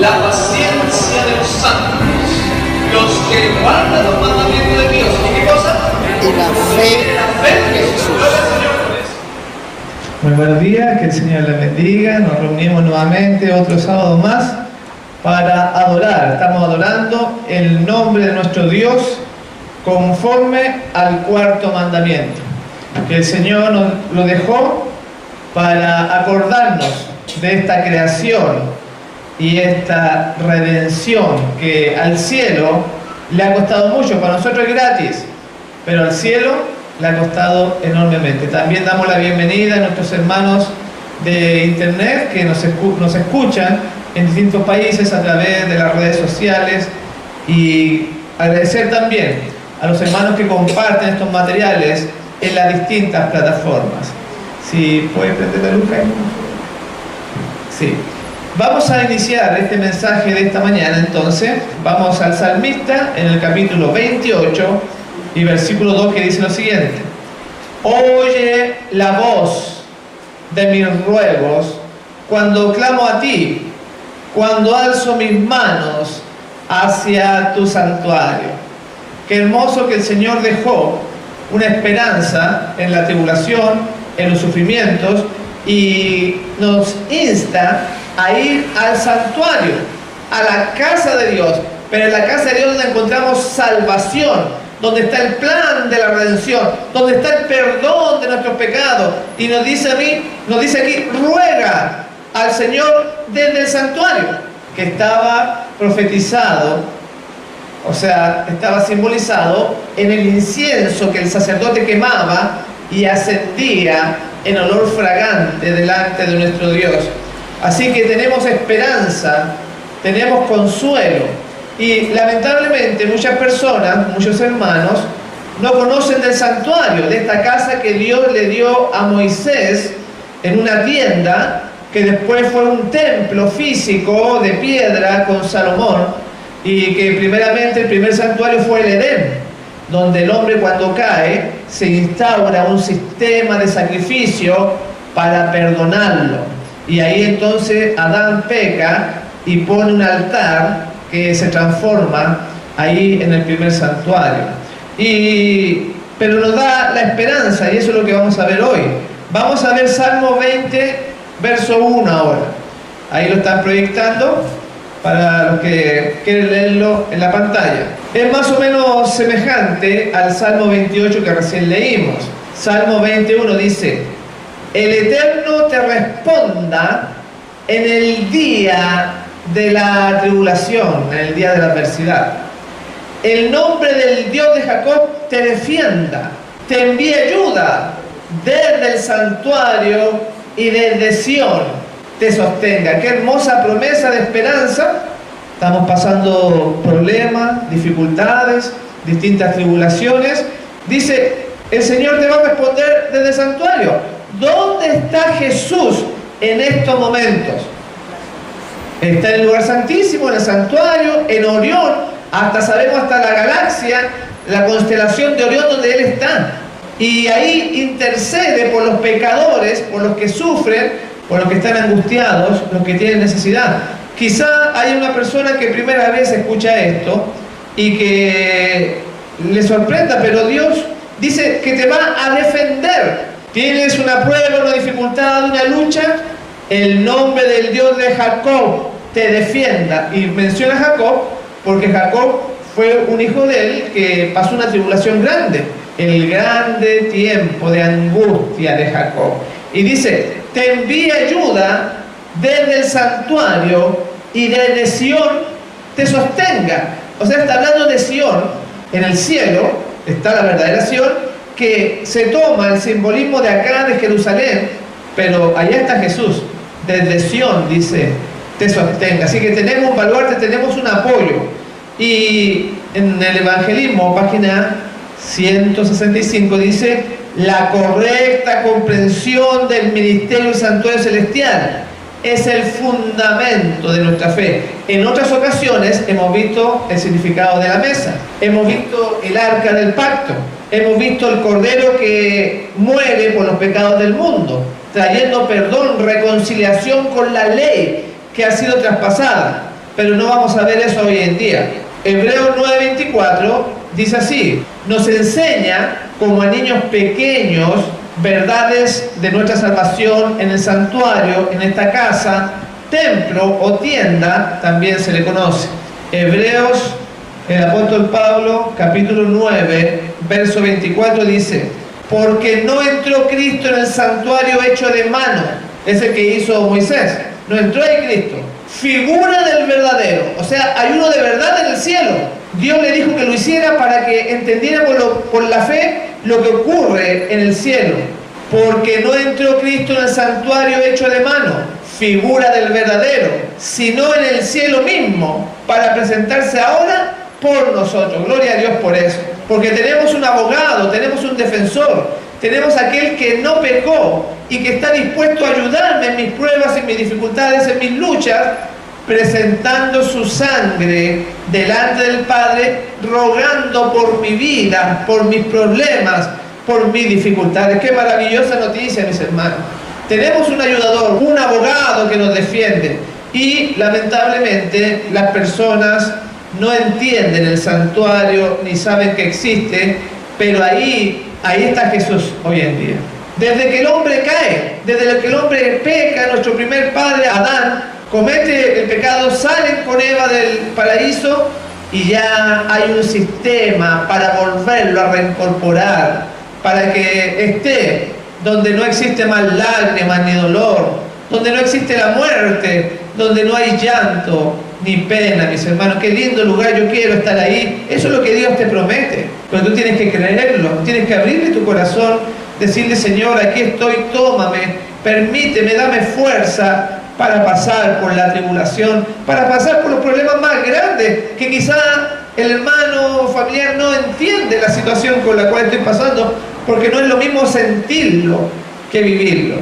La paciencia de los santos, los que guardan los mandamientos de Dios. ¿Y qué cosa? Y la fe de Jesús. Muy buenos días, que el Señor les bendiga. Nos reunimos nuevamente otro sábado más para adorar. Estamos adorando el nombre de nuestro Dios conforme al cuarto mandamiento, que el Señor nos lo dejó para acordarnos de esta creación y esta redención que al cielo le ha costado mucho. Para nosotros es gratis, pero al cielo le ha costado enormemente. También damos la bienvenida a nuestros hermanos de internet que nos escuchan en distintos países a través de las redes sociales, y agradecer también a los hermanos que comparten estos materiales en las distintas plataformas. Si puede prender la luz, Jaime. Sí. Vamos a iniciar este mensaje de esta mañana. Entonces vamos al salmista en el capítulo 28 y versículo 2, que dice lo siguiente: oye la voz de mis ruegos cuando clamo a ti, cuando alzo mis manos hacia tu santuario. Qué hermoso que el Señor dejó una esperanza en la tribulación, en los sufrimientos, y nos insta a ir al santuario, a la casa de Dios. Pero en la casa de Dios donde encontramos salvación, donde está el plan de la redención, donde está el perdón de nuestros pecados. Y nos dice aquí, ruega al Señor desde el santuario, que estaba profetizado, o sea, estaba simbolizado en el incienso que el sacerdote quemaba y ascendía en olor fragante delante de nuestro Dios. Así que tenemos esperanza, tenemos consuelo. Y lamentablemente muchas personas, muchos hermanos, no conocen del santuario, de esta casa que Dios le dio a Moisés en una tienda, que después fue un templo físico de piedra con Salomón, y que primeramente el primer santuario fue el Edén, donde el hombre cuando cae se instaura un sistema de sacrificio para perdonarlo. Y ahí entonces Adán peca y pone un altar que se transforma ahí en el primer santuario. Pero nos da la esperanza, y eso es lo que vamos a ver hoy. Vamos a ver Salmo 20, verso 1 ahora. Ahí lo están proyectando para los que quieren leerlo en la pantalla. Es más o menos semejante al Salmo 28 que recién leímos. Salmo 21 dice: el Eterno te responda en el día de la tribulación, en el día de la adversidad. El nombre del Dios de Jacob te defienda, te envíe ayuda desde el santuario y desde Sión te sostenga. Qué hermosa promesa de esperanza. Estamos pasando problemas, dificultades, distintas tribulaciones. Dice, el Señor te va a responder desde el santuario. ¿Dónde está Jesús en estos momentos? Está en el lugar santísimo, en el santuario, en Orión, sabemos hasta la galaxia, la constelación de Orión donde Él está. Y ahí intercede por los pecadores, por los que sufren, por los que están angustiados, los que tienen necesidad. Quizá haya una persona que primera vez escucha esto y que le sorprenda, pero Dios dice que te va a defender. Tienes una prueba, una dificultad, una lucha, el nombre del Dios de Jacob te defienda. Y menciona a Jacob porque Jacob fue un hijo de él que pasó una tribulación grande, el grande tiempo de angustia de Jacob. Y dice, te envía ayuda desde el santuario y desde Sión te sostenga. O sea, está hablando de Sión, en el cielo está la verdadera Sión, que se toma el simbolismo de acá, de Jerusalén, pero allá está Jesús, desde Sión, dice, te sostenga. Así que tenemos un baluarte, tenemos un apoyo. Y en el Evangelismo, página 165, dice, la correcta comprensión del ministerio del santuario celestial es el fundamento de nuestra fe. En otras ocasiones hemos visto el significado de la mesa, hemos visto el arca del pacto, hemos visto el cordero que muere por los pecados del mundo, trayendo perdón, reconciliación con la ley que ha sido traspasada. Pero no vamos a ver eso hoy en día. Hebreos 9:24 dice así: nos enseña como a niños pequeños verdades de nuestra salvación en el santuario, en esta casa, templo o tienda, también se le conoce. Hebreos, el apóstol Pablo, capítulo 9, verso 24 dice: porque no entró Cristo en el santuario hecho de mano, ese que hizo Moisés, no entró ahí Cristo, figura del verdadero, o sea, hay uno de verdad en el cielo. Dios le dijo que lo hiciera para que entendiéramos por la fe lo que ocurre en el cielo. Porque no entró Cristo en el santuario hecho de mano, figura del verdadero, sino en el cielo mismo, para presentarse ahora por nosotros. Gloria a Dios por eso. Porque tenemos un abogado, tenemos un defensor, tenemos aquel que no pecó y que está dispuesto a ayudarme en mis pruebas, en mis dificultades, en mis luchas, presentando su sangre delante del Padre, rogando por mi vida, por mis problemas, por mis dificultades. Qué maravillosa noticia, mis hermanos. Tenemos un ayudador, un abogado que nos defiende. Y lamentablemente las personas no entienden el santuario ni saben que existe, pero ahí está Jesús hoy en día. Desde que el hombre cae, desde que el hombre peca, nuestro primer padre Adán comete el pecado, salen con Eva del paraíso y ya hay un sistema para volverlo a reincorporar, para que esté donde no existe más lágrimas ni dolor, donde no existe la muerte, donde no hay llanto ni pena, mis hermanos. Qué lindo lugar, yo quiero estar ahí. Eso es lo que Dios te promete, pero tú tienes que creerlo, tienes que abrirle tu corazón, decirle: Señor, aquí estoy, tómame, permíteme, dame fuerza para pasar por la tribulación, para pasar por los problemas más grandes, que quizá el hermano familiar no entiende la situación con la cual estoy pasando, porque no es lo mismo sentirlo que vivirlo.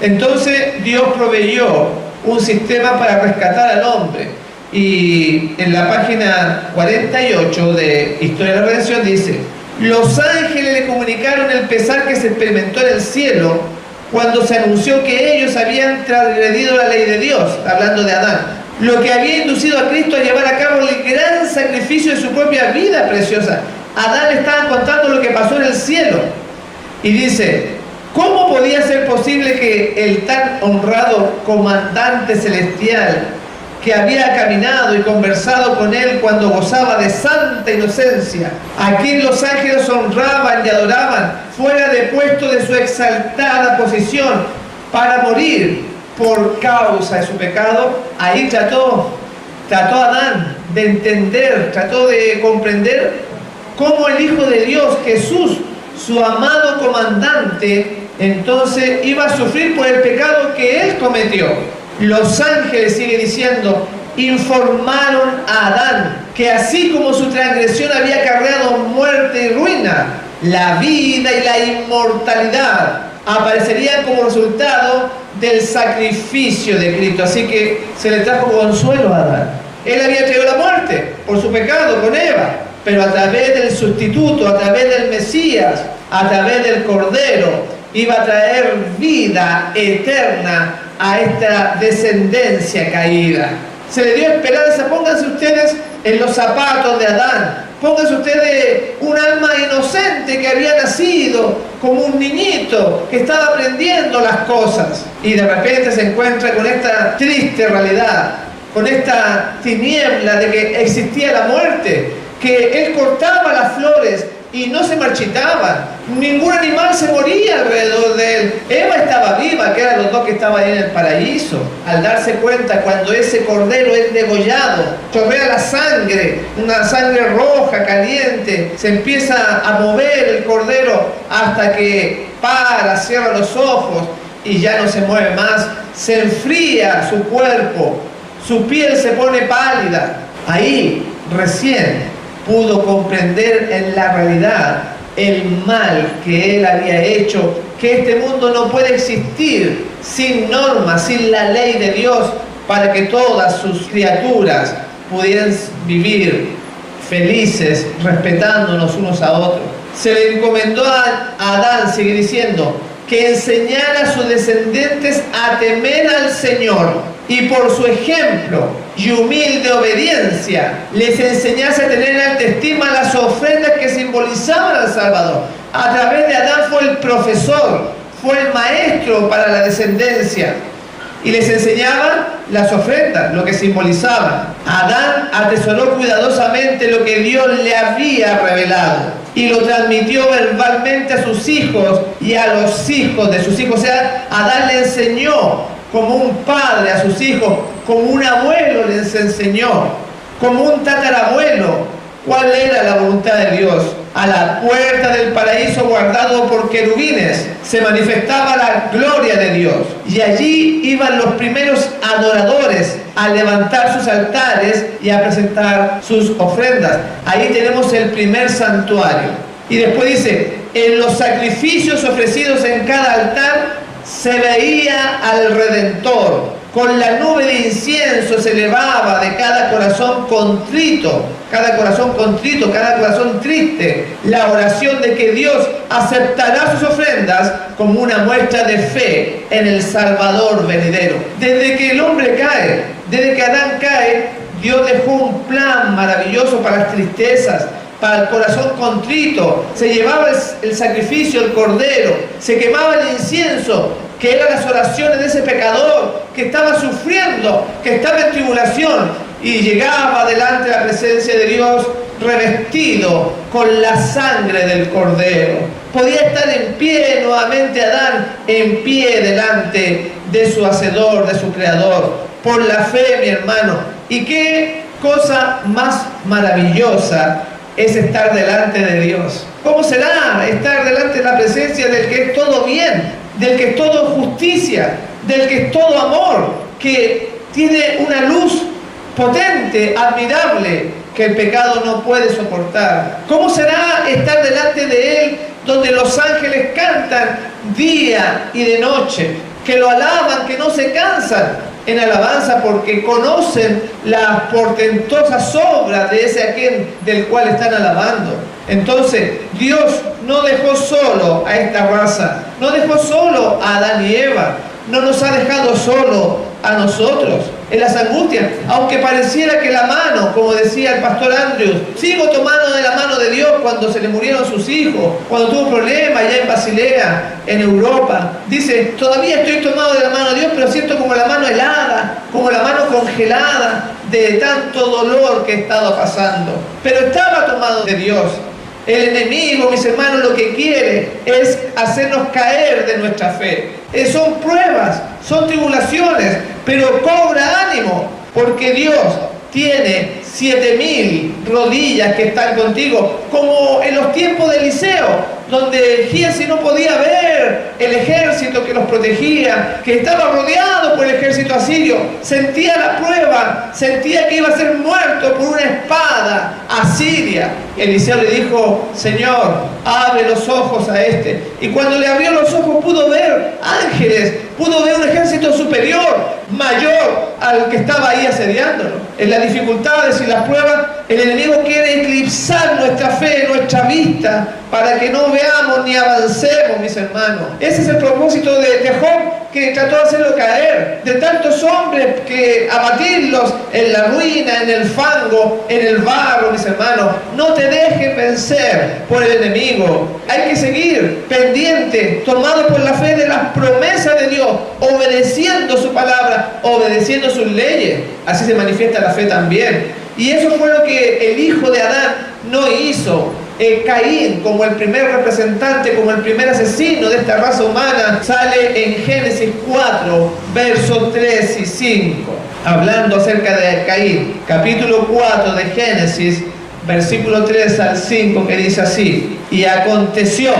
Entonces Dios proveyó un sistema para rescatar al hombre, y en la página 48 de Historia de la Redención dice: los ángeles le comunicaron el pesar que se experimentó en el cielo cuando se anunció que ellos habían transgredido la ley de Dios, hablando de Adán, lo que había inducido a Cristo a llevar a cabo el gran sacrificio de su propia vida preciosa. Adán le estaba contando lo que pasó en el cielo y dice: ¿cómo podía ser posible que el tan honrado comandante celestial, que había caminado y conversado con él cuando gozaba de santa inocencia, a quien los ángeles honraban y adoraban, fuera depuesto de su exaltada posición para morir por causa de su pecado? Ahí trató Adán de entender, trató de comprender cómo el Hijo de Dios, Jesús, su amado comandante, entonces iba a sufrir por el pecado que él cometió. Los ángeles, sigue diciendo, informaron a Adán que así como su transgresión había acarreado muerte y ruina, la vida y la inmortalidad aparecerían como resultado del sacrificio de Cristo. Así que se le trajo consuelo a Adán. Él había traído la muerte por su pecado con Eva, pero a través del sustituto, a través del Mesías, a través del Cordero, iba a traer vida eterna a esta descendencia caída. Se le dio esperanza. Pónganse ustedes en los zapatos de Adán. Pónganse ustedes un alma inocente que había nacido como un niñito que estaba aprendiendo las cosas y de repente se encuentra con esta triste realidad, con esta tiniebla de que existía la muerte, que él cortaba las flores y no se marchitaban. Ningún animal se moría alrededor de él. Eva estaba viva, que eran los dos que estaban ahí en el paraíso. Al darse cuenta, cuando ese cordero es degollado, chorrea la sangre, una sangre roja, caliente, se empieza a mover el cordero hasta que para, cierra los ojos y ya no se mueve más. Se enfría su cuerpo, su piel se pone pálida. Ahí recién pudo comprender en la realidad el mal que él había hecho, que este mundo no puede existir sin normas, sin la ley de Dios, para que todas sus criaturas pudieran vivir felices, respetándonos unos a otros. Se le encomendó a Adán, sigue diciendo, que enseñara a sus descendientes a temer al Señor, y por su ejemplo y humilde obediencia les enseñase a tener en alta estima las ofrendas que simbolizaban al Salvador. A través de Adán fue el profesor, fue el maestro para la descendencia, y les enseñaba las ofrendas, lo que simbolizaban. Adán atesoró cuidadosamente lo que Dios le había revelado y lo transmitió verbalmente a sus hijos y a los hijos de sus hijos. O sea, Adán le enseñó como un padre a sus hijos, como un abuelo les enseñó, como un tatarabuelo, cuál era la voluntad de Dios. A la puerta del paraíso guardado por querubines se manifestaba la gloria de Dios, y allí iban los primeros adoradores a levantar sus altares y a presentar sus ofrendas. Ahí tenemos el primer santuario. Y después dice, en los sacrificios ofrecidos en cada altar se veía al Redentor. Con la nube de incienso se elevaba de cada corazón contrito, cada corazón triste, la oración de que Dios aceptará sus ofrendas como una muestra de fe en el Salvador venidero. Desde que el hombre cae, desde que Adán cae, Dios dejó un plan maravilloso para las tristezas, para el corazón contrito. Se llevaba el sacrificio, el cordero, se quemaba el incienso, que eran las oraciones de ese pecador que estaba sufriendo, que estaba en tribulación, y llegaba delante de la presencia de Dios revestido con la sangre del cordero. Podía estar en pie nuevamente Adán, en pie delante de su Hacedor, de su Creador, por la fe, mi hermano. Y qué cosa más maravillosa es estar delante de Dios. ¿Cómo será estar delante de la presencia del que es todo bien, del que es todo justicia, del que es todo amor, que tiene una luz potente, admirable, que el pecado no puede soportar? ¿Cómo será estar delante de Él, donde los ángeles cantan día y de noche, que lo alaban, que no se cansan en alabanza, porque conocen las portentosas obras de ese a quien del cual están alabando? Entonces, Dios no dejó solo a esta raza, no dejó solo a Adán y Eva, no nos ha dejado solo a nosotros en las angustias, aunque pareciera que la mano, como decía el pastor Andrews, sigo tomando de la mano de Dios cuando se le murieron sus hijos, cuando tuvo problemas allá en Basilea, en Europa. Dice, todavía estoy tomado de la mano de Dios, pero siento como la mano helada, como la mano congelada de tanto dolor que he estado pasando. Pero estaba tomado de Dios. El enemigo, mis hermanos, lo que quiere es hacernos caer de nuestra fe. Son pruebas, son tribulaciones, pero cobra ánimo, porque Dios tiene 7000 rodillas que están contigo, como en los tiempos de Eliseo, donde Giesi no podía ver el ejército que los protegía, que estaba rodeado por el ejército asirio. Sentía la prueba, sentía que iba a ser muerto por una espada asiria. Eliseo le dijo, Señor, abre los ojos a este. Y cuando le abrió los ojos pudo ver ángeles, pudo ver un ejército superior, mayor al que estaba ahí asediándolo. En las dificultades y las pruebas, el enemigo quiere eclipsar nuestra fe, nuestra vista, para que no veamos ni avancemos, mis hermanos. Ese es el propósito de Job, que trató de hacerlo caer, de tantos hombres, que abatirlos en la ruina, en el fango, en el barro, mis hermanos. No te dejes vencer por el enemigo. Hay que seguir pendiente, tomado por la fe de las promesas de Dios, obedeciendo su palabra, obedeciendo sus leyes. Así se manifiesta la fe también. Y eso fue lo que el hijo de Adán no hizo. Caín, como el primer representante, como el primer asesino de esta raza humana, sale en Génesis 4, versos 3 y 5, hablando acerca de Caín. Capítulo 4 de Génesis, versículo 3 al 5, que dice así: y aconteció,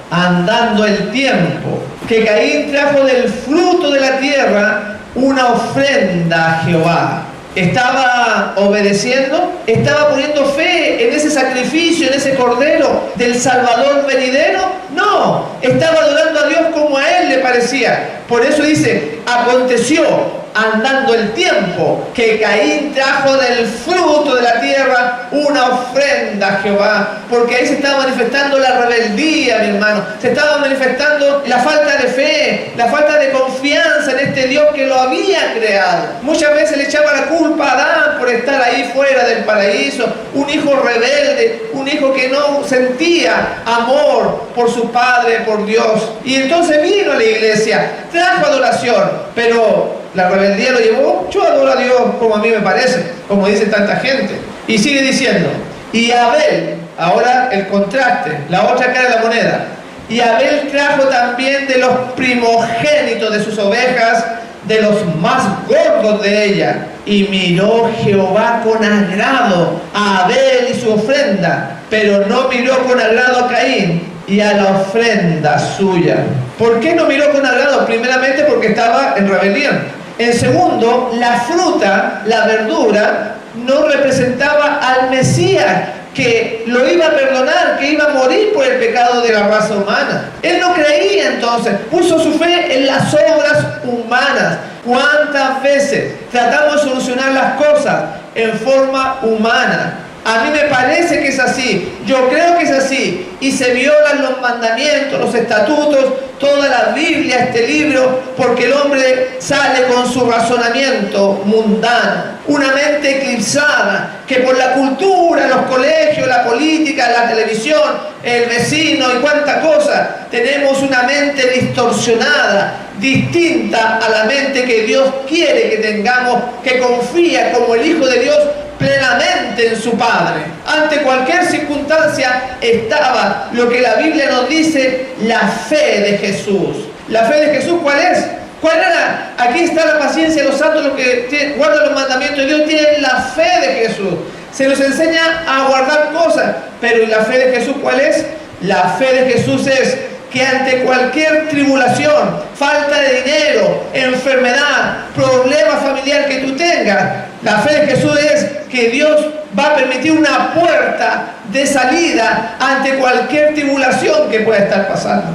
andando el tiempo, que Caín trajo del fruto de la tierra una ofrenda a Jehová. Estaba obedeciendo, estaba poniendo fe en ese sacrificio, en ese cordero del Salvador venidero. No, estaba adorando a Dios como a él le parecía. Por eso dice: aconteció, andando el tiempo, que Caín trajo del fruto de la tierra una ofrenda a Jehová. Porque ahí se estaba manifestando la rebeldía, mi hermano. Se estaba manifestando la falta de fe, la falta de confianza en este Dios que lo había creado. Muchas veces le echaba la culpa a Adán por estar ahí fuera del paraíso, un hijo rebelde, un hijo que no sentía amor por su padre, por Dios. Y entonces vino a la iglesia, trajo adoración, pero la rebeldía lo llevó: yo adoro a Dios como a mí me parece, como dice tanta gente. Y sigue diciendo: y Abel, ahora el contraste, la otra cara de la moneda, y Abel trajo también de los primogénitos de sus ovejas, de los más gordos de ella. Y miró Jehová con agrado a Abel y su ofrenda, pero no miró con agrado a Caín y a la ofrenda suya. ¿Por qué no miró con agrado? Primeramente porque estaba en rebelión. En segundo, la fruta, la verdura, no representaba al Mesías, que lo iba a perdonar, que iba a morir por el pecado de la raza humana. Él no creía, entonces puso su fe en las obras humanas. ¿Cuántas veces tratamos de solucionar las cosas en forma humana? A mí me parece que es así, yo creo que es así, y se violan los mandamientos, los estatutos, toda la Biblia, este libro, porque el hombre sale con su razonamiento mundano, una mente eclipsada, que por la cultura, los colegios, la política, la televisión, el vecino y cuánta cosa, tenemos una mente distorsionada, distinta a la mente que Dios quiere que tengamos, que confía como el Hijo de Dios plenamente en su Padre. Ante cualquier circunstancia estaba lo que la Biblia nos dice: la fe de Jesús. ¿La fe de Jesús cuál es? ¿Cuál era? Aquí está la paciencia de los santos, los que guardan los mandamientos de Dios tienen la fe de Jesús. Se nos enseña a guardar cosas, pero ¿y la fe de Jesús cuál es? La fe de Jesús es que ante cualquier tribulación, falta de dinero, enfermedad, problema familiar que tú tengas, la fe de Jesús es que Dios va a permitir una puerta de salida ante cualquier tribulación que pueda estar pasando.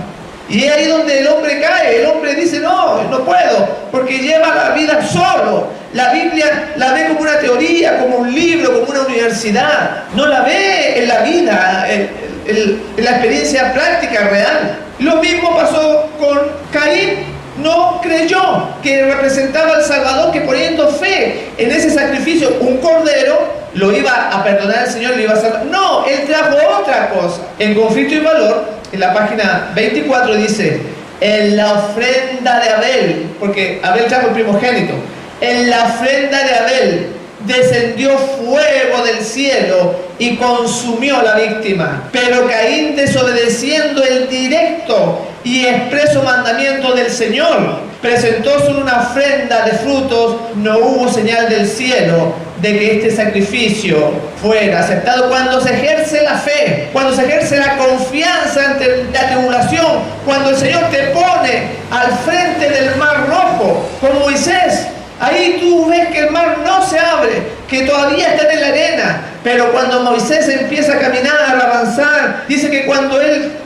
Y es ahí donde el hombre cae. El hombre dice: no, no puedo, porque lleva la vida solo. La Biblia la ve como una teoría, como un libro, como una universidad. No la ve en la vida, en la experiencia práctica real. Lo mismo pasó con Caín. No creyó que representaba al Salvador, que poniendo fe en ese sacrificio, un cordero, lo iba a perdonar el Señor, lo iba a salvar. No, él trajo otra cosa. En Conflicto y Valor, en la página 24 dice: en la ofrenda de Abel, porque Abel trajo el primogénito, en la ofrenda de Abel descendió fuego del cielo y consumió la víctima. Pero Caín, desobedeciendo el directo y expreso mandamiento del Señor, presentó solo una ofrenda de frutos. No hubo señal del cielo de que este sacrificio fuera aceptado. Cuando se ejerce la fe, cuando se ejerce la confianza ante la tribulación, cuando el Señor te pone al frente del mar rojo con Moisés, ahí tú ves que el mar no se abre, que todavía está en la arena. Pero cuando Moisés empieza a caminar, a avanzar, dice que cuando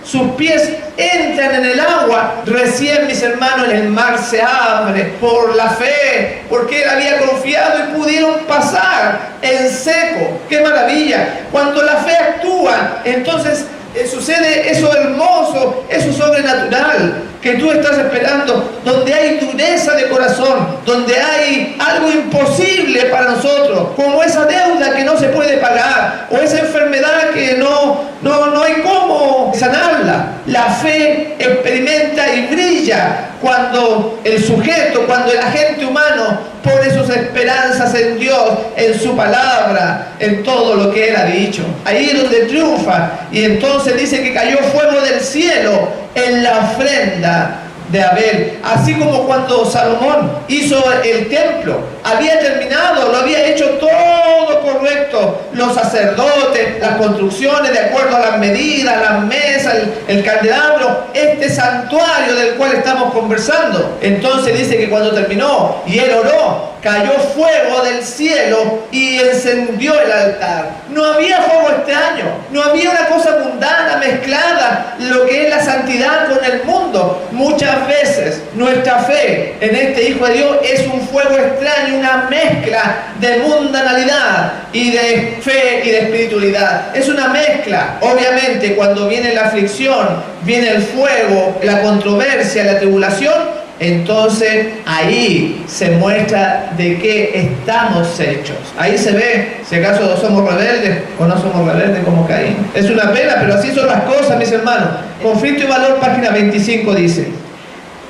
sus pies entran en el agua, recién, mis hermanos, el mar se abre por la fe, porque él había confiado y pudieron pasar en seco. ¡Qué maravilla! Cuando la fe actúa, entonces sucede eso hermoso, eso sobrenatural que tú estás esperando, donde hay dureza de corazón, donde hay algo imposible para nosotros, como esa deuda que no se puede pagar, o esa enfermedad que no hay cómo sanarla. La fe experimenta y brilla cuando el sujeto, cuando el agente humano pone su sus esperanzas en Dios, en su palabra, en todo lo que Él ha dicho. Ahí es donde triunfa. Y entonces dice que cayó fuego del cielo en la ofrenda de Abel. Así como cuando Salomón hizo el templo, había terminado, lo había hecho todo correcto, los sacerdotes, las construcciones de acuerdo a las medidas, las mesas, el candelabro, este santuario del cual estamos conversando. Entonces dice que cuando terminó y él oró, cayó fuego del cielo y encendió el altar. No había fuego extraño, no había una cosa mundana mezclada, lo que es la santidad con el mundo. Muchas veces nuestra fe en este Hijo de Dios es un fuego extraño, una mezcla de mundanalidad y de fe y de espiritualidad. Es una mezcla. Obviamente cuando viene la aflicción, viene el fuego, la controversia, la tribulación, entonces ahí se muestra de qué estamos hechos. Ahí se ve si acaso somos rebeldes o no somos rebeldes como Caín. Es una pena, pero así son las cosas, mis hermanos. Conflicto y valor, página 25 dice: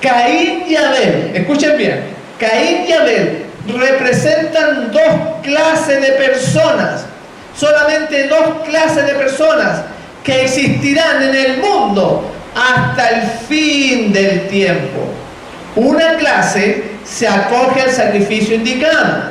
Caín y Abel, escuchen bien, Caín y Abel representan dos clases de personas, solamente dos clases de personas que existirán en el mundo hasta el fin del tiempo. Una clase se acoge al sacrificio indicado,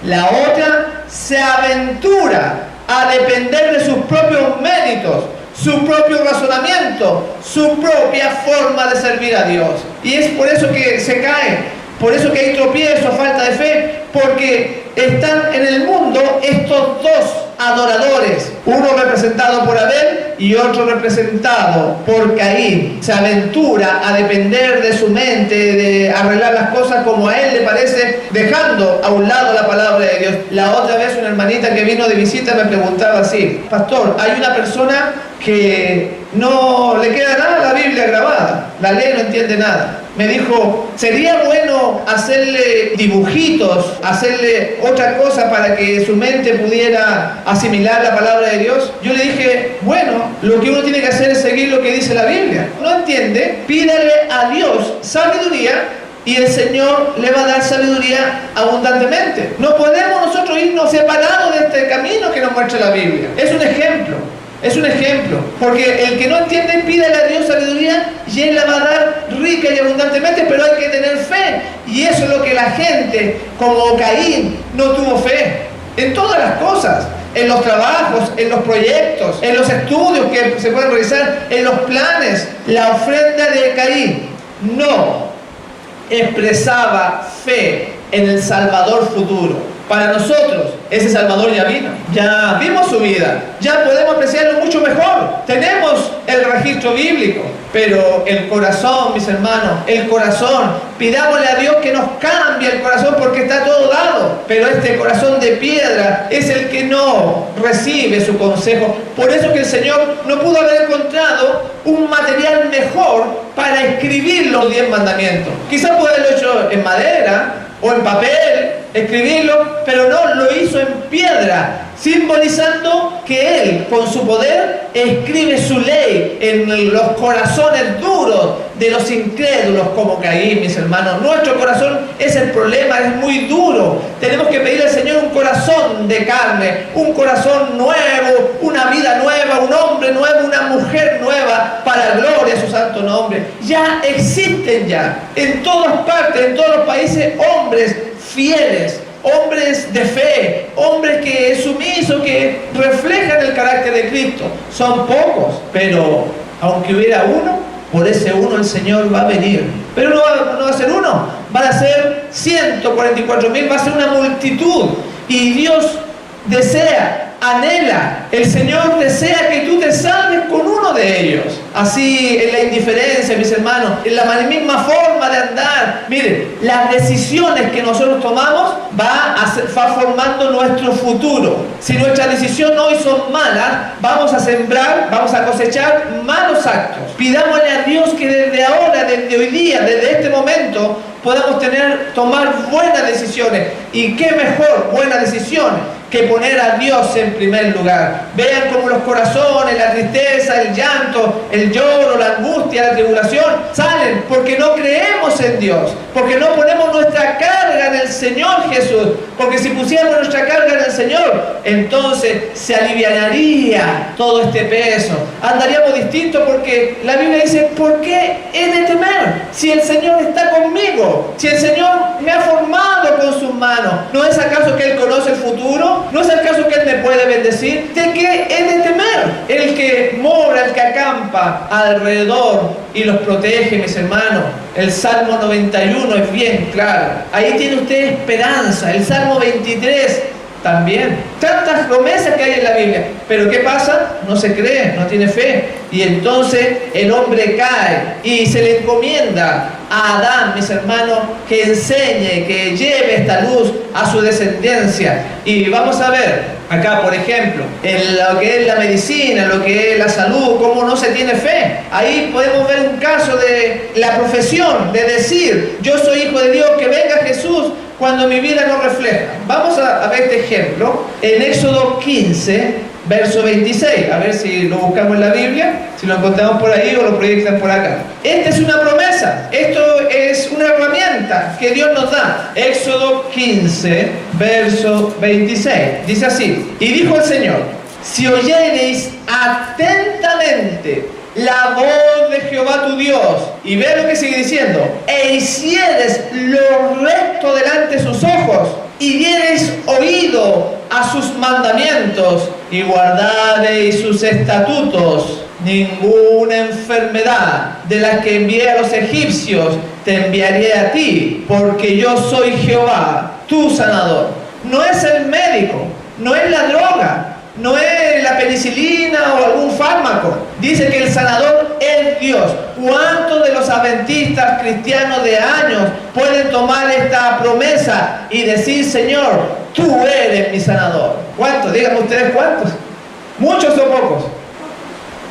la otra se aventura a depender de sus propios méritos, su propio razonamiento, su propia forma de servir a Dios. Y es por eso que se cae, por eso que hay tropiezo, falta de fe, porque están en el mundo estos dos adoradores, uno representado por Abel y otro representado por Caín. Se aventura a depender de su mente, de arreglar las cosas como a él le parece, dejando a un lado la palabra de Dios. La otra vez una hermanita que vino de visita me preguntaba así: pastor, hay una persona que no le queda nada a la Biblia grabada, la lee y no entiende nada. Me dijo, ¿sería bueno hacerle dibujitos, hacerle otra cosa para que su mente pudiera asimilar la palabra de Dios? Yo le dije, bueno, lo que uno tiene que hacer es seguir lo que dice la Biblia. ¿No entiende? Pídale a Dios sabiduría y el Señor le va a dar sabiduría abundantemente. No podemos nosotros irnos separados de este camino que nos muestra la Biblia. Es un ejemplo. Es un ejemplo, porque el que no entiende, pídele a Dios sabiduría y Él la va a dar rica y abundantemente, pero hay que tener fe. Y eso es lo que la gente, como Caín, no tuvo fe. En todas las cosas, en los trabajos, en los proyectos, en los estudios que se pueden realizar, en los planes. La ofrenda de Caín no expresaba fe en el Salvador futuro. Para nosotros, ese Salvador ya vino, ya vimos su vida, ya podemos apreciarlo mucho mejor. Tenemos el registro bíblico, pero el corazón, mis hermanos, el corazón, pidámosle a Dios que nos cambie el corazón porque está todo dado. Pero este corazón de piedra es el que no recibe su consejo. Por eso que el Señor no pudo haber encontrado un material mejor para escribir los 10 mandamientos. Quizás pudo haberlo hecho en madera o en papel, escribirlo, pero no, lo hizo en piedra, simbolizando que Él, con su poder, escribe su ley en los corazones duros de los incrédulos como Caín, mis hermanos. Nuestro corazón es el problema, es muy duro. Tenemos que pedirle al Señor un corazón de carne, un corazón nuevo, una vida nueva, un hombre nuevo, una mujer nueva, para gloria a su santo nombre. Ya existen ya, en todas partes, en todos los países, hombres fieles, hombres de fe, hombres que sumisos, que reflejan el carácter de Cristo. Son pocos, pero aunque hubiera uno, por ese uno el Señor va a venir. Pero no va a ser uno, van a ser 144.000, va a ser una multitud. Y Dios desea, anhela, el Señor desea que tú te salves con uno de ellos. Así en la indiferencia, mis hermanos, en la misma forma de andar. Miren, las decisiones que nosotros tomamos va formando nuestro futuro. Si nuestras decisiones hoy son malas, vamos a sembrar, vamos a cosechar malos actos. Pidámosle a Dios que desde ahora, desde hoy día, desde este momento, podamos tomar buenas decisiones. Y qué mejor buenas decisiones que poner a Dios en primer lugar. Vean cómo los corazones, la tristeza, el llanto, el lloro, la angustia, la tribulación salen porque no creemos en Dios, porque no ponemos nuestra carga en el Señor Jesús. Porque si pusiéramos nuestra carga en el Señor, entonces se alivianaría todo este peso. Andaríamos distintos, porque la Biblia dice: ¿por qué he de temer? Si el Señor está conmigo, si el Señor me ha formado con sus manos, ¿no es acaso que Él conoce el futuro? ¿No es acaso que Él me puede bendecir? ¿De qué he de temer? El que mora, el que acampa alrededor y los protege, mis hermanos. El Salmo 91 es bien claro. Ahí tiene usted esperanza. El Salmo 23 también. Tantas promesas que hay en la Biblia. Pero ¿qué pasa? No se cree, no tiene fe. Y entonces el hombre cae y se le encomienda a Adán, mis hermanos, que enseñe, que lleve esta luz a su descendencia. Y vamos a ver acá, por ejemplo, en lo que es la medicina, lo que es la salud, cómo no se tiene fe. Ahí podemos ver un caso de la profesión, de decir: yo soy hijo de Dios, que venga Jesús, cuando mi vida no refleja. Vamos a ver este ejemplo en Éxodo 15, verso 26. A ver si lo buscamos en la Biblia, si lo encontramos por ahí o lo proyectan por acá. Esta es una promesa, esto es una herramienta que Dios nos da. Éxodo 15, verso 26. Dice así: y dijo el Señor: si oyereis atentamente la voz de Jehová tu Dios, y ve lo que sigue diciendo, e hicieres lo recto delante de sus ojos, y diereis oído a sus mandamientos, y guardareis sus estatutos, ninguna enfermedad de la que envié a los egipcios te enviaré a ti, porque yo soy Jehová, tu sanador. No es el médico, no es la droga, no es la penicilina o algún fármaco. Dice que el sanador es Dios. ¿Cuántos de los adventistas cristianos de años pueden tomar esta promesa y decir: Señor, tú eres mi sanador? ¿Cuántos? Díganme ustedes cuántos. ¿Muchos o pocos?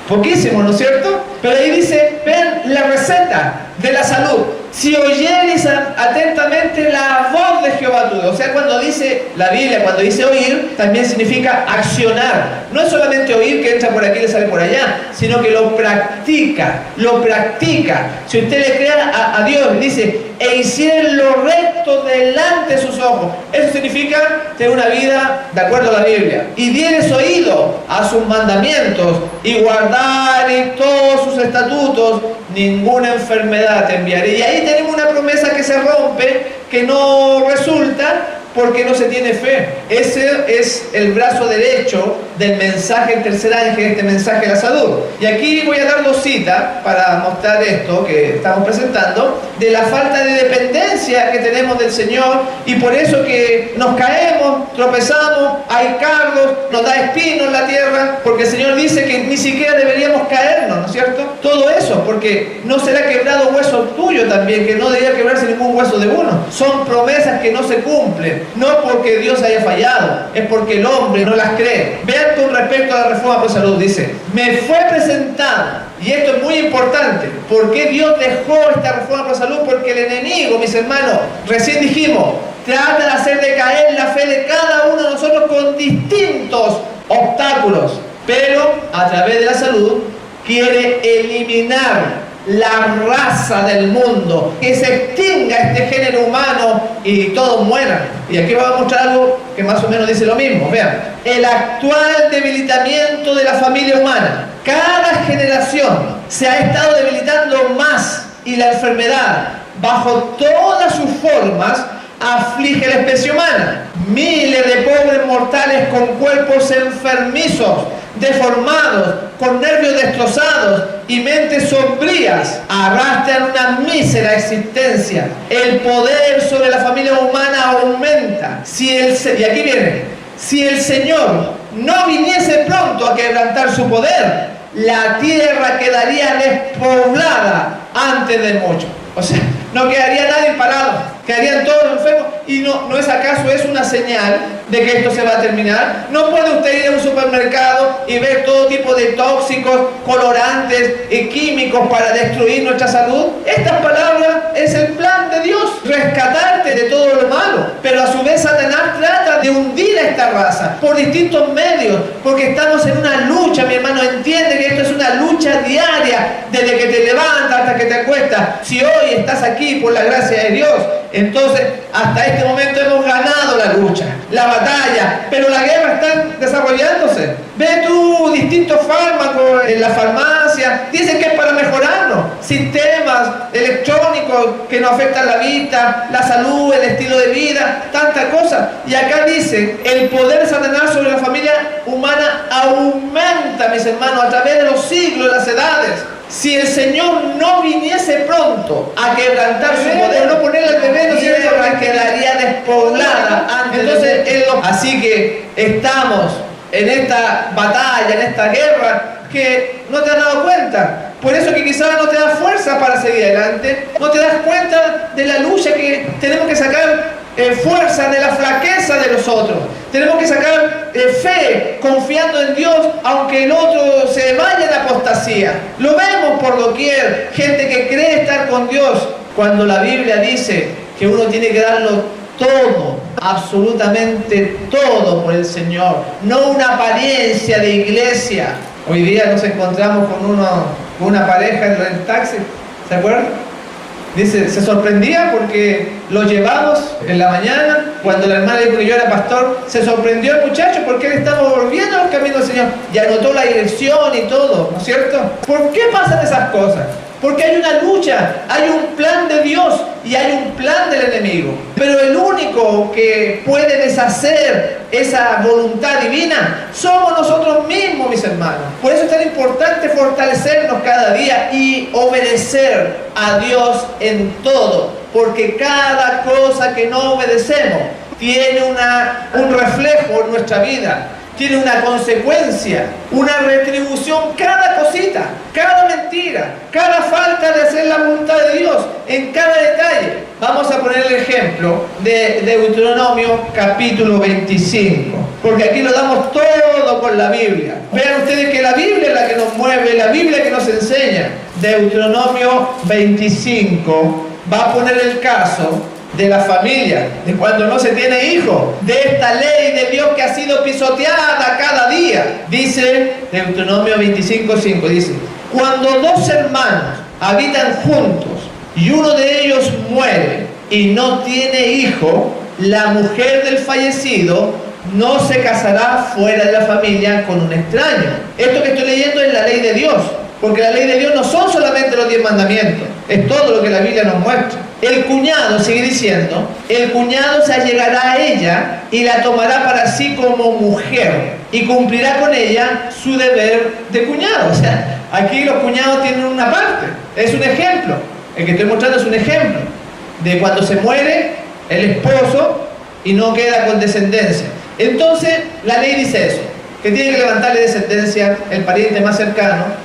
Poquísimos, ¿no es cierto? Pero ahí dice, ven la receta de la salud: si oyeres atentamente la voz de Jehová tu Dios. O sea, cuando dice la Biblia, cuando dice oír, también significa accionar. No es solamente oír, que entra por aquí y le sale por allá, sino que lo practica, lo practica. Si usted le crea a Dios, dice: e hicieron lo recto delante de sus ojos. Eso significa tener una vida de acuerdo a la Biblia. Y dieres oído a sus mandamientos, y guardares todos sus estatutos, ninguna enfermedad te enviaré. Y ahí tenemos una promesa que se rompe, que no resulta, porque no se tiene fe. Ese es el brazo derecho del mensaje del tercer ángel, este mensaje de la salud. Y aquí voy a dar dos citas para mostrar esto que estamos presentando, de la falta de dependencia que tenemos del Señor, y por eso que nos caemos, tropezamos, hay cardos, nos da espinos en la tierra, porque el Señor dice que ni siquiera deberíamos caernos, ¿no es cierto? Todo eso, porque no será quebrado hueso tuyo también, que no debería quebrarse ningún hueso de uno. Son promesas que no se cumplen. No porque Dios haya fallado, es porque el hombre no las cree. Vean con respecto a la reforma por salud, dice: me fue presentada, y esto es muy importante. ¿Por qué Dios dejó esta reforma por salud? Porque el enemigo, mis hermanos, recién dijimos, trata de hacer decaer la fe de cada uno de nosotros con distintos obstáculos, pero a través de la salud quiere eliminar la raza del mundo, que se extinga este género humano y todos mueran. Y aquí vamos a mostrar algo que más o menos dice lo mismo. Vean, el actual debilitamiento de la familia humana. Cada generación se ha estado debilitando más, y la enfermedad, bajo todas sus formas, aflige la especie humana. Miles de pobres mortales con cuerpos enfermizos, deformados, con nervios destrozados y mentes sombrías, arrastran una mísera existencia. El poder sobre la familia humana aumenta. Y aquí viene: si el Señor no viniese pronto a quebrantar su poder, la tierra quedaría despoblada antes de mucho. O sea, no quedaría nadie parado, quedarían todos enfermos. ¿Y no es acaso es una señal de que esto se va a terminar? ¿No puede usted ir a un supermercado y ver todo tipo de tóxicos, colorantes y químicos para destruir nuestra salud? Estas palabras es el plan de Dios, rescatarte de todo lo malo. Pero a su vez Satanás trata de hundir a a esta raza por distintos medios, porque estamos en una lucha, mi hermano, entiende que esto es una lucha diaria, desde que te levantas hasta que te acuestas. Si hoy estás aquí por la gracia de Dios, entonces hasta este momento hemos ganado la lucha, la batalla, pero la guerra está desarrollándose. Ve tú distintos fármacos en la farmacia, dicen que es para mejorarnos, sistemas electrónicos que nos afectan la vista, la salud, el estilo de vida, tantas cosas. Y acá dice, el poder de Satanás sobre la familia humana aumenta, mis hermanos, a través de los siglos, las edades. Si el Señor no viniese pronto a quebrantar su poder, no ponerle al bebé, no sirve, quedaría despoblada antes. Entonces, así que estamos en esta batalla, en esta guerra, que no te has dado cuenta. Por eso que quizás no te das fuerza para seguir adelante, no te das cuenta de la lucha que tenemos que sacar fuerza de la flaqueza de los otros. Tenemos que sacar fe confiando en Dios, aunque el otro se vaya en apostasía. Lo vemos por doquier, gente que cree estar con Dios, cuando la Biblia dice que uno tiene que darlo todo, absolutamente todo por el Señor, no una apariencia de iglesia. Hoy día nos encontramos con una pareja en el taxi, ¿se acuerdan? Dice, se sorprendía porque lo llevamos en la mañana, cuando la hermana dijo que yo era pastor, se sorprendió el muchacho porque él estaba volviendo al camino del Señor y anotó la dirección y todo, ¿no es cierto? ¿Por qué pasan esas cosas? Porque hay una lucha, hay un plan de Dios y hay un plan del enemigo. Pero el único que puede deshacer esa voluntad divina somos nosotros mismos, mis hermanos. Por eso es tan importante fortalecernos cada día y obedecer a Dios en todo. Porque cada cosa que no obedecemos tiene un reflejo en nuestra vida. Tiene una consecuencia, una retribución, cada cosita, cada mentira, cada falta de hacer la voluntad de Dios, en cada detalle. Vamos a poner el ejemplo de Deuteronomio capítulo 25, porque aquí lo damos todo con la Biblia. Vean ustedes que la Biblia es la que nos mueve, la Biblia que nos enseña. Deuteronomio 25 va a poner el caso de la familia, de cuando no se tiene hijos, de esta ley de Dios que ha sido pisoteada cada día. Dice Deuteronomio 25:5, dice, cuando dos hermanos habitan juntos y uno de ellos muere y no tiene hijo, la mujer del fallecido no se casará fuera de la familia con un extraño. Esto que estoy leyendo es la ley de Dios, porque la ley de Dios no son solamente los 10 mandamientos, es todo lo que la Biblia nos muestra. El cuñado, sigue diciendo, el cuñado se allegará a ella y la tomará para sí como mujer y cumplirá con ella su deber de cuñado. O sea, aquí los cuñados tienen una parte, es un ejemplo. El que estoy mostrando es un ejemplo de cuando se muere el esposo y no queda con descendencia. Entonces, la ley dice eso, que tiene que levantarle descendencia el pariente más cercano.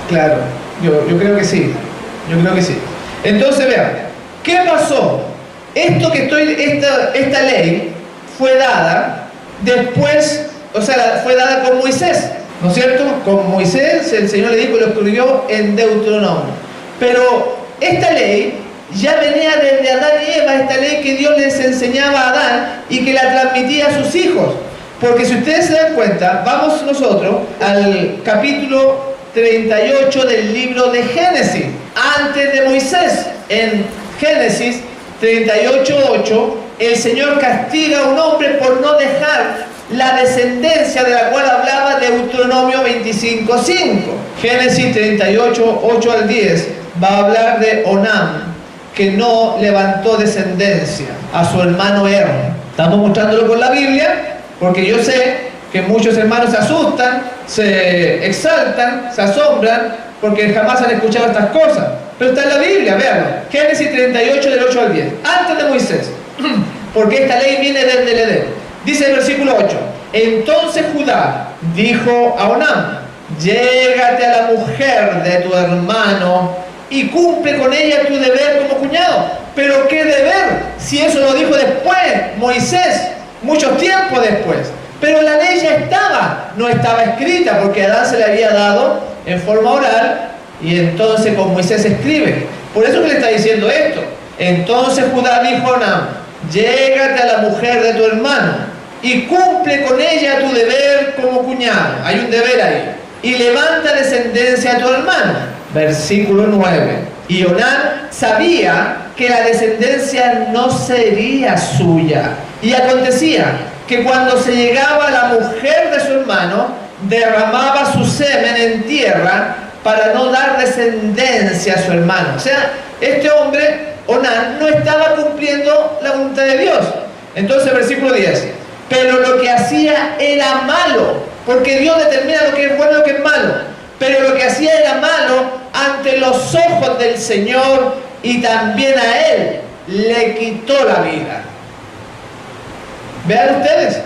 Claro, yo creo que sí, Entonces vean, ¿qué pasó? Esta ley fue dada después, o sea, fue dada con Moisés, ¿no es cierto? Con Moisés el Señor le dijo y lo escribió en Deuteronomio. Pero esta ley ya venía desde Adán y Eva, esta ley que Dios les enseñaba a Adán y que la transmitía a sus hijos. Porque si ustedes se dan cuenta, vamos nosotros al capítulo 38 del libro de Génesis, antes de Moisés. En Génesis 38:8, el Señor castiga a un hombre por no dejar la descendencia de la cual hablaba Deuteronomio 25:5. Génesis 38:8 al 10 va a hablar de Onam, que no levantó descendencia a su hermano Er. Estamos mostrándolo con la Biblia, porque yo sé que muchos hermanos se asustan, se exaltan, se asombran, porque jamás han escuchado estas cosas. Pero está en la Biblia, véanlo. Génesis 38, del 8 al 10. Antes de Moisés. Porque esta ley viene desde el Edén. Dice el versículo 8. Entonces Judá dijo a Onam, llégate a la mujer de tu hermano y cumple con ella tu deber como cuñado. ¿Pero qué deber? Si eso lo dijo después Moisés, mucho tiempo después. Pero la ley ya estaba, no estaba escrita, porque a Adán se le había dado en forma oral, y entonces con Moisés escribe. Por eso que le está diciendo esto. Entonces Judá dijo a Onán: llégate a la mujer de tu hermano y cumple con ella tu deber como cuñado. Hay un deber ahí. Y levanta descendencia a tu hermano. Versículo 9. Y Onán sabía que la descendencia no sería suya. Y acontecía que cuando se llegaba a la mujer de su hermano, derramaba su semen en tierra para no dar descendencia a su hermano. O sea, este hombre, Onán, no estaba cumpliendo la voluntad de Dios. Entonces, versículo 10. Pero lo que hacía era malo, porque Dios determina lo que es bueno y lo que es malo. Pero lo que hacía era malo ante los ojos del Señor, y también a él le quitó la vida. Vean ustedes,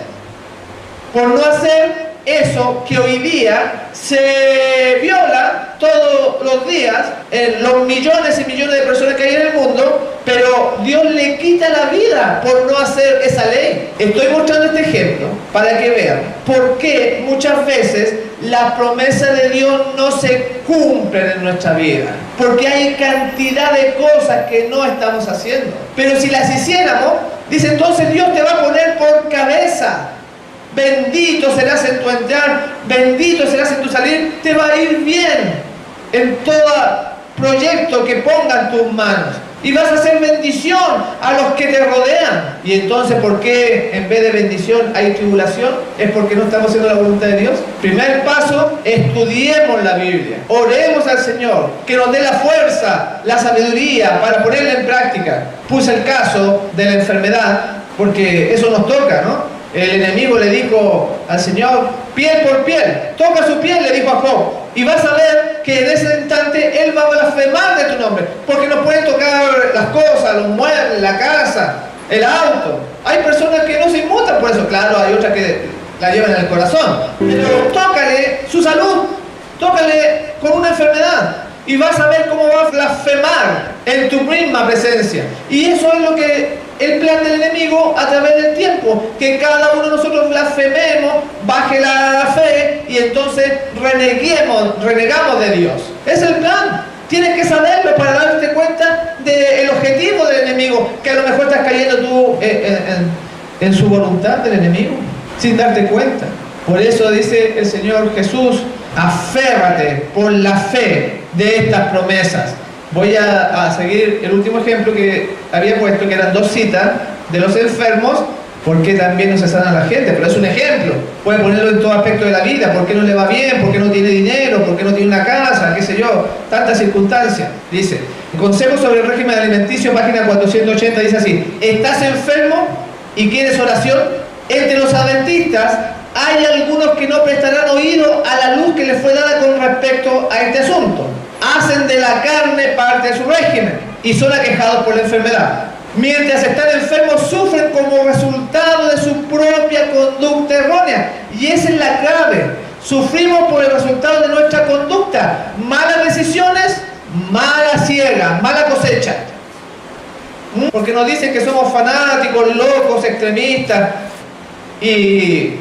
por no hacer eso que hoy día se viola todos los días en los millones y millones de personas que hay en el mundo, pero Dios le quita la vida por no hacer esa ley. Estoy mostrando este ejemplo para que vean por qué muchas veces las promesas de Dios no se cumplen en nuestra vida, porque hay cantidad de cosas que no estamos haciendo. Pero si las hiciéramos, dice, entonces Dios te va a poner por cabeza. Bendito serás en tu entrar, bendito serás en tu salir, te va a ir bien en todo proyecto que pongan tus manos, y vas a hacer bendición a los que te rodean. Y entonces, ¿por qué en vez de bendición hay tribulación? Es porque no estamos haciendo la voluntad de Dios. Primer paso, estudiemos la Biblia, oremos al Señor que nos dé la fuerza, la sabiduría para ponerla en práctica. Puse el caso de la enfermedad porque eso nos toca, ¿no? El enemigo le dijo al Señor, piel por piel, toca su piel, le dijo a Job, y vas a ver que en ese instante Él va a blasfemar de tu nombre, porque no pueden tocar las cosas, los muebles, la casa, el auto. Hay personas que no se inmutan por eso, claro, hay otras que la llevan en el corazón, pero tócale su salud, tócale con una enfermedad, y vas a ver cómo va a blasfemar en tu misma presencia. Y eso es lo que el plan del enemigo a través del tiempo, que cada uno de nosotros blasfememos, baje la fe y entonces renegamos de Dios. Es el plan. Tienes que saberlo para darte cuenta del objetivo del enemigo, que a lo mejor estás cayendo tú en su voluntad del enemigo, sin darte cuenta. Por eso dice el Señor Jesús, aférrate por la fe de estas promesas. Voy a seguir el último ejemplo que había puesto, que eran 2 citas de los enfermos, porque también no se sana la gente, pero es un ejemplo. Puede ponerlo en todo aspecto de la vida, por qué no le va bien, por qué no tiene dinero, por qué no tiene una casa, qué sé yo, tantas circunstancias. Dice, Consejo sobre el régimen alimenticio, página 480, dice así: ¿estás enfermo y quieres oración? Entre los adventistas hay algunos que no prestarán oído a la luz que les fue dada con respecto a este asunto. Hacen de la carne parte de su régimen y son aquejados por la enfermedad. Mientras están enfermos, sufren como resultado de su propia conducta errónea. Y esa es la clave. Sufrimos por el resultado de nuestra conducta. Malas decisiones, mala siega, mala cosecha. Porque nos dicen que somos fanáticos, locos, extremistas y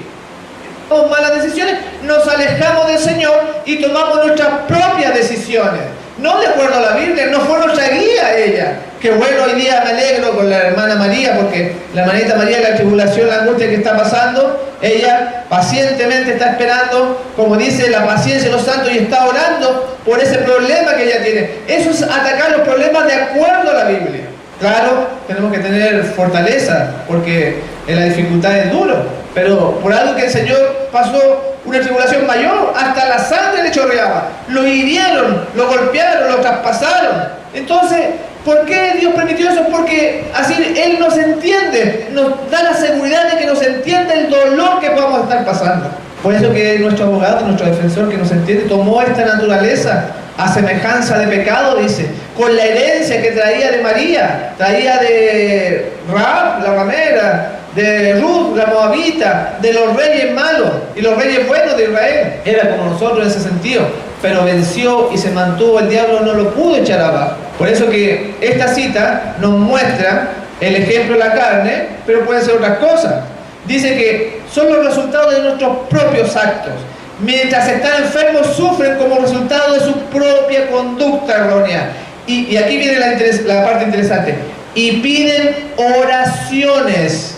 con malas decisiones nos alejamos del Señor y tomamos nuestras propias decisiones, no de acuerdo a la Biblia. No fue nuestra guía ella. Que bueno, hoy día me alegro con la hermana María, porque la hermanita María, la tribulación, la angustia que está pasando, ella pacientemente está esperando, como dice, la paciencia de los santos, y está orando por ese problema que ella tiene. Eso es atacar los problemas de acuerdo a la Biblia. Claro, tenemos que tener fortaleza, porque en la dificultad es duro, pero por algo que el Señor pasó una tribulación mayor, hasta la sangre le chorreaba, lo hirieron, lo golpearon, lo traspasaron. Entonces, ¿por qué Dios permitió eso? Porque así Él nos entiende, nos da la seguridad de que nos entiende el dolor que podamos estar pasando. Por eso que nuestro abogado, nuestro defensor que nos entiende, tomó esta naturaleza a semejanza de pecado, dice, con la herencia que traía de María, traía de Rahab, la ramera, de Ruth, la moabita, de los reyes malos y los reyes buenos de Israel. Era como nosotros en ese sentido, pero venció y se mantuvo, el diablo no lo pudo echar abajo. Por eso que esta cita nos muestra el ejemplo de la carne, pero pueden ser otras cosas. Dice que son los resultados de nuestros propios actos. Mientras están enfermos, sufren como resultado de su propia conducta errónea. y aquí viene la parte interesante, y piden oraciones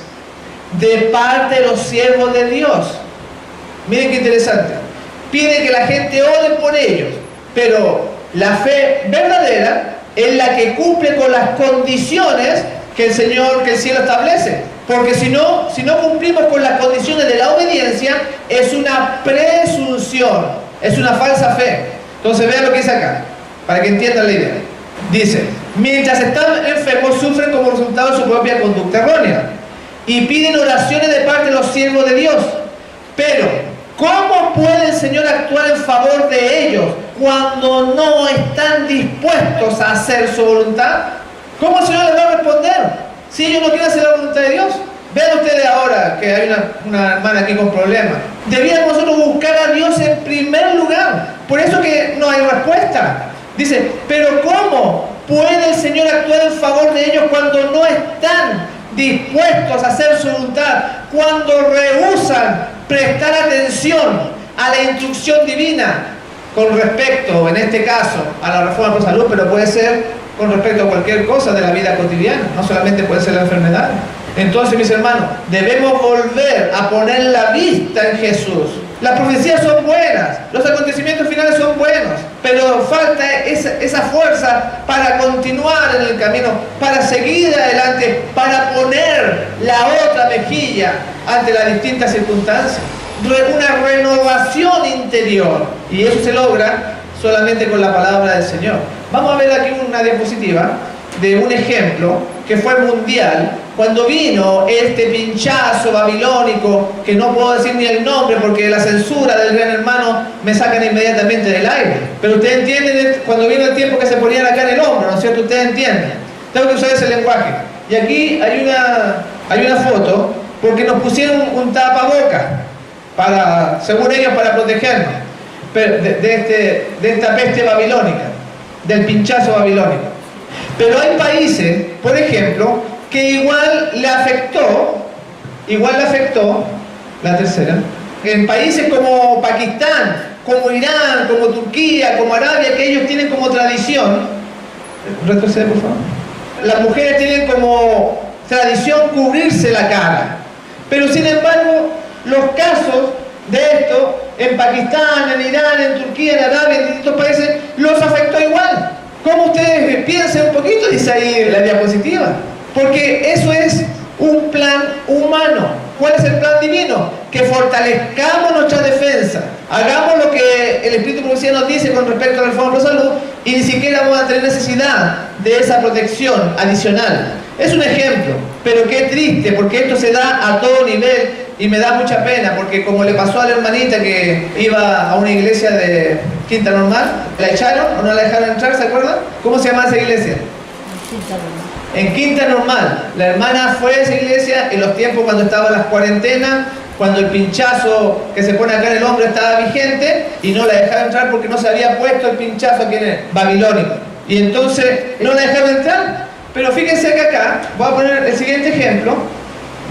de parte de los siervos de Dios. Miren qué interesante. Piden que la gente ore por ellos, pero la fe verdadera es la que cumple con las condiciones que el cielo establece. Porque si no cumplimos con las condiciones de la obediencia, es una presunción, es una falsa fe. Entonces vean lo que dice acá, para que entiendan la idea. Dice, mientras están enfermos sufren como resultado de su propia conducta errónea y piden oraciones de parte de los siervos de Dios. Pero, ¿cómo puede el Señor actuar en favor de ellos cuando no están dispuestos a hacer su voluntad? ¿Cómo el Señor les va a responder si ellos no quieren hacer la voluntad de Dios? Vean ustedes ahora que hay una hermana aquí con problemas. Debíamos nosotros buscar a Dios en primer lugar. Por eso que no hay respuesta. Dice, pero ¿cómo puede el Señor actuar en favor de ellos cuando no están dispuestos a hacer su voluntad? Cuando rehúsan prestar atención a la instrucción divina con respecto, en este caso, a la reforma por salud, pero puede ser con respecto a cualquier cosa de la vida cotidiana, no solamente puede ser la enfermedad. Entonces, mis hermanos, debemos volver a poner la vista en Jesús. Las profecías son buenas, los acontecimientos finales son buenos, pero falta esa fuerza para continuar en el camino, para seguir adelante, para poner la otra mejilla ante las distintas circunstancias. Una renovación interior, y eso se logra solamente con la palabra del Señor. Vamos a ver aquí una diapositiva de un ejemplo que fue mundial, cuando vino este pinchazo babilónico, que no puedo decir ni el nombre porque la censura del Gran Hermano me sacan inmediatamente del aire. Pero ustedes entienden cuando vino el tiempo que se ponían acá en el hombro, ¿no es cierto? Ustedes entienden. Tengo que usar ese lenguaje. Y aquí hay una foto porque nos pusieron un tapabocas según ellos, para protegernos de esta peste babilónica, del pinchazo babilónico. Pero hay países, por ejemplo, que igual le afectó, la tercera, en países como Pakistán, como Irán, como Turquía, como Arabia, que ellos tienen como tradición, retrocede por favor, las mujeres tienen como tradición cubrirse la cara, pero sin embargo, los casos de esto, en Pakistán, en Irán, en Turquía, en Arabia, en distintos países, los afectó igual. ¿Cómo ustedes piensen un poquito? Dice ahí la diapositiva. Porque eso es un plan humano. ¿Cuál es el plan divino? Que fortalezcamos nuestra defensa. Hagamos lo que el Espíritu Profecía nos dice con respecto a la reforma por salud y ni siquiera vamos a tener necesidad de esa protección adicional. Es un ejemplo, pero qué triste, porque esto se da a todo nivel y me da mucha pena, porque como le pasó a la hermanita que iba a una iglesia de Quinta Normal, ¿la echaron o no la dejaron entrar? ¿Se acuerdan? ¿Cómo se llama esa iglesia? Quinta Normal. En Quinta Normal. La hermana fue a esa iglesia en los tiempos cuando estaban las cuarentenas, cuando el pinchazo que se pone acá en el hombro estaba vigente, y no la dejaron entrar porque no se había puesto el pinchazo aquí en el babilónico. Y entonces no la dejaron entrar. Pero fíjense que acá voy a poner el siguiente ejemplo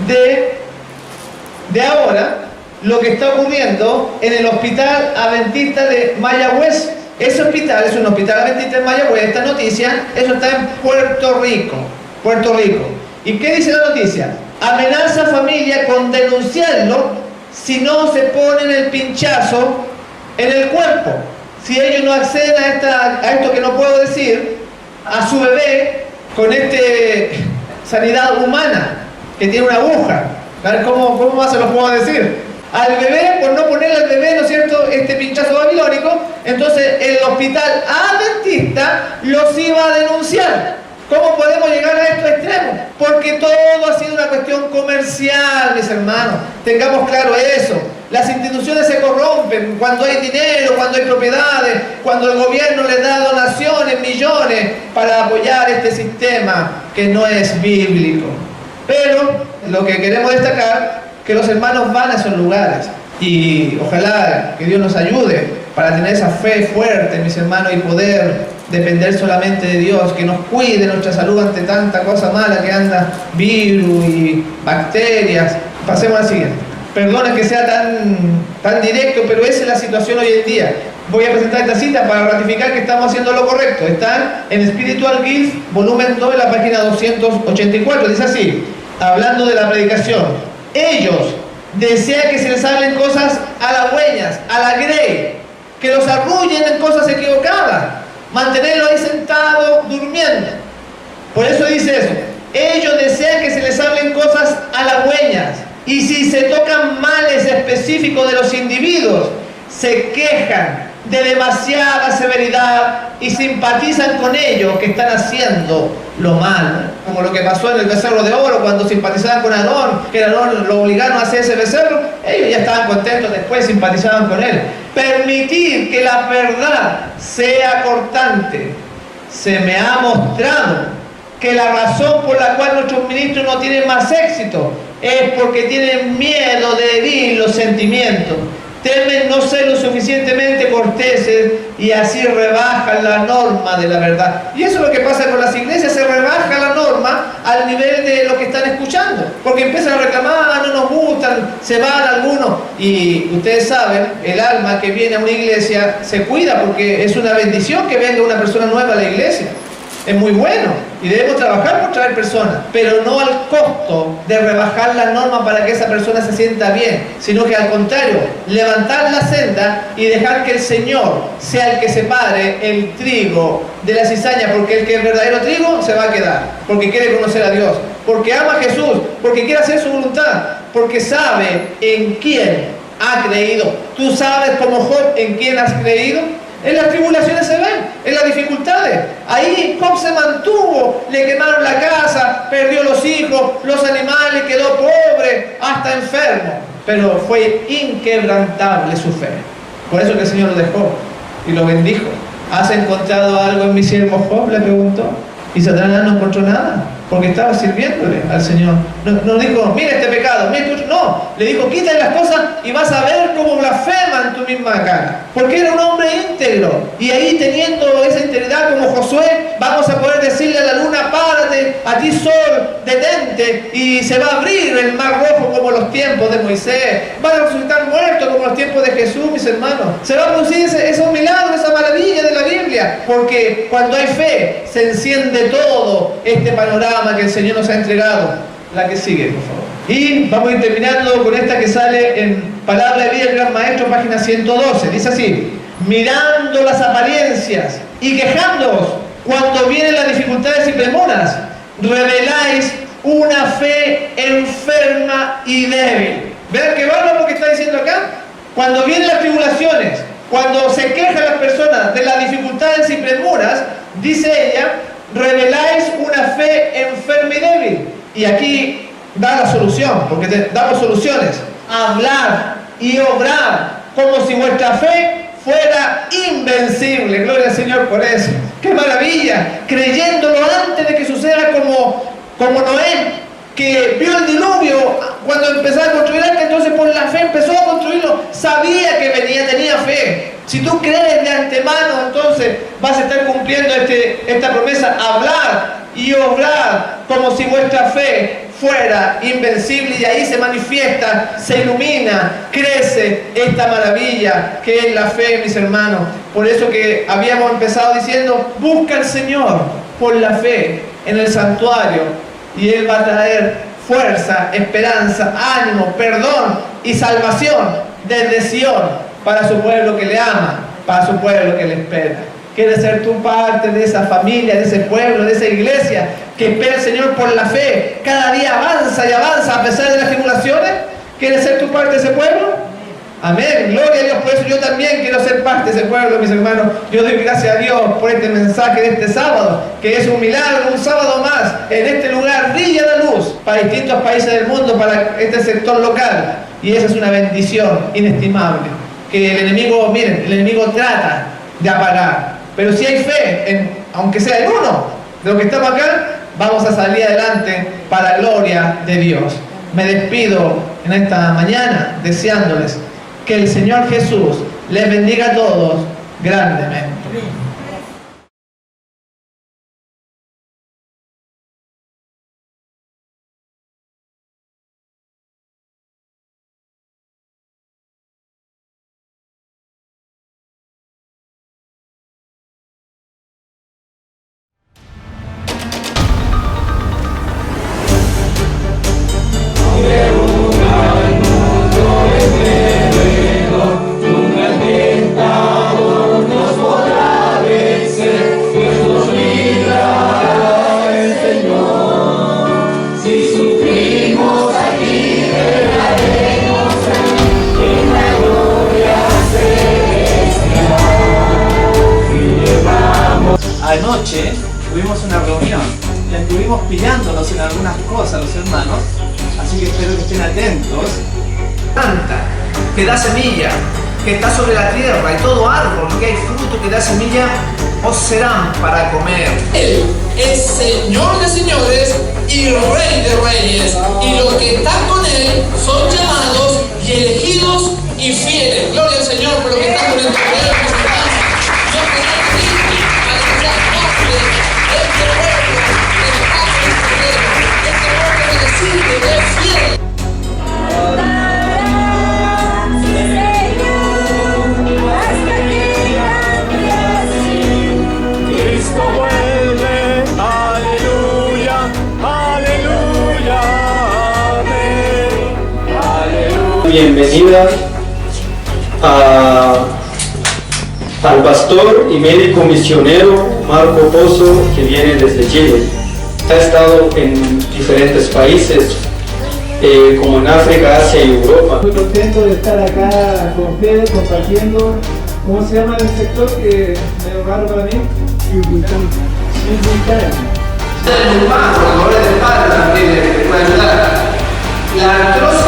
de ahora lo que está ocurriendo en el Hospital Adventista de Mayagüez. Ese hospital es un hospital adventista en Mayagüez. Esta noticia, eso está en Puerto Rico. ¿Y qué dice la noticia? Amenaza a familia con denunciarlo si no se ponen el pinchazo en el cuerpo. Si ellos no acceden a esto que no puedo decir, a su bebé con sanidad humana, que tiene una aguja. A ver, ¿cómo más se lo puedo decir? Al bebé, por no ponerle al bebé, ¿no es cierto?, este pinchazo babilónico, entonces el hospital adventista los iba a denunciar. ¿Cómo podemos llegar a estos extremos? Porque todo ha sido una cuestión comercial, mis hermanos. Tengamos claro eso. Las instituciones se corrompen cuando hay dinero, cuando hay propiedades, cuando el gobierno les da donaciones, millones, para apoyar este sistema que no es bíblico. Pero lo que queremos destacar, que los hermanos van a esos lugares. Y ojalá que Dios nos ayude para tener esa fe fuerte, mis hermanos, y poder depender solamente de Dios, que nos cuide nuestra salud ante tanta cosa mala que anda, virus y bacterias. Pasemos al siguiente. Perdona que sea tan directo, pero esa es la situación hoy en día. Voy a presentar esta cita para ratificar que estamos haciendo lo correcto. Está en Spiritual Gifts, volumen 2, en la página 284. Dice así, hablando de la predicación: ellos desean que se les hablen cosas halagüeñas, grey, que los arrullen en cosas equivocadas, mantenerlo ahí sentado, durmiendo. Por eso dice eso. Ellos desean que se les hablen cosas halagüeñas, y si se tocan males específicos de los individuos, se quejan de demasiada severidad y simpatizan con ellos que están haciendo lo malo. Como lo que pasó en el becerro de oro, cuando simpatizaban con Aarón, que Aarón lo obligaron a hacer ese becerro, ellos ya estaban contentos, después simpatizaban con él. Permitir que la verdad sea cortante. Se me ha mostrado que la razón por la cual nuestros ministros no tienen más éxito es porque tienen miedo de herir los sentimientos. Temen no ser lo suficientemente corteses y así rebajan la norma de la verdad. Y eso es lo que pasa con las iglesias, se rebaja la norma al nivel de lo que están escuchando. Porque empiezan a reclamar, no nos gustan, se van algunos. Y ustedes saben, el alma que viene a una iglesia se cuida porque es una bendición que venga una persona nueva a la iglesia. Es muy bueno y debemos trabajar por traer personas, pero no al costo de rebajar la norma para que esa persona se sienta bien, sino que al contrario, levantar la senda y dejar que el Señor sea el que separe el trigo de la cizaña, porque el que es verdadero trigo se va a quedar, porque quiere conocer a Dios, porque ama a Jesús, porque quiere hacer su voluntad, porque sabe en quién ha creído. ¿Tú sabes como Job en quién has creído? En las tribulaciones se ven, en las dificultades. Ahí Job se mantuvo, le quemaron la casa, perdió los hijos, los animales, quedó pobre, hasta enfermo. Pero fue inquebrantable su fe. Por eso que el Señor lo dejó y lo bendijo. ¿Has encontrado algo en mi siervo Job?, le preguntó. Y Satanás no encontró nada, porque estaba sirviéndole al Señor. No dijo, mira este pecado, mira esto. No, le dijo, quítale las cosas y vas a ver cómo blasfeman tu misma cara. Porque era un hombre íntegro. Y ahí, teniendo esa integridad como Josué, vamos a poder decirle a la luna, párate, a ti sol, detente, y se va a abrir el mar rojo como los tiempos de Moisés. Van a resucitar muertos como los tiempos de Jesús, mis hermanos. Se va a producir esos milagros, esa maravilla de la Biblia. Porque cuando hay fe, se enciende todo este panorama que el Señor nos ha entregado. La que sigue, por favor. Y vamos a ir terminando con esta que sale en Palabra de Vida del Gran Maestro, página 112. Dice así: mirando las apariencias y quejándoos cuando vienen las dificultades y premuras, reveláis una fe enferma y débil. ¿Vean qué bárbaro lo que está diciendo acá? Cuando vienen las tribulaciones, cuando se quejan las personas de las dificultades y premuras, dice ella, reveláis una fe enferma y débil. Y aquí da la solución, porque damos soluciones. Hablar y obrar como si vuestra fe fuera invencible. Gloria al Señor por eso. ¡Qué maravilla! Creyéndolo antes de que suceda como Noé, que vio el diluvio cuando empezó a construir el arca, entonces por la fe empezó a construirlo. Sabía que venía, tenía fe. Si tú crees de antemano, entonces vas a estar cumpliendo esta promesa: hablar y obrar como si vuestra fe fuera invencible, y ahí se manifiesta, se ilumina, crece esta maravilla que es la fe, mis hermanos. Por eso que habíamos empezado diciendo, busca al Señor por la fe en el santuario, y Él va a traer fuerza, esperanza, ánimo, perdón y salvación desde Sion para su pueblo que le ama, para su pueblo que le espera. ¿Quieres ser tú parte de esa familia, de ese pueblo, de esa iglesia que espera al Señor por la fe? Cada día avanza y avanza a pesar de las tribulaciones. ¿Quieres ser tú parte de ese pueblo? Amén, gloria a Dios. Por eso yo también quiero ser parte de ese pueblo, mis hermanos. Yo doy gracias a Dios por este mensaje de este sábado, que es un milagro, un sábado más. En este lugar brilla la luz para distintos países del mundo, para este sector local. Y esa es una bendición inestimable, que el enemigo, miren, el enemigo trata de apagar. Pero si hay fe, aunque sea en uno de los que estamos acá, vamos a salir adelante para la gloria de Dios. Me despido en esta mañana deseándoles que el Señor Jesús les bendiga a todos grandemente. tuvimos una reunión y estuvimos pillándonos en algunas cosas los hermanos, así que espero que estén atentos. Planta que da semilla, que está sobre la tierra, y todo árbol que hay fruto que da semilla, os serán para comer. Él es Señor de señores y Rey de reyes, y los que están con Él son llamados y elegidos y fieles. Gloria al Señor por lo que están con Él. Dios te bendiga para que seas parte de este pueblo, de la casa del Cordero, de este pueblo que decide que es fiel. Cristo vuelve, aleluya, aleluya, amén, aleluya. Bienvenida al pastor y médico misionero Marco Pozo, que viene desde Chile. Ha estado en diferentes países, como en África, Asia y Europa. Muy contento de estar acá con ustedes compartiendo. ¿Cómo se llama el sector que es medio raro para mí? Simultáneo. El hermano, el dolor de espalda también le puede ayudar. La artrosis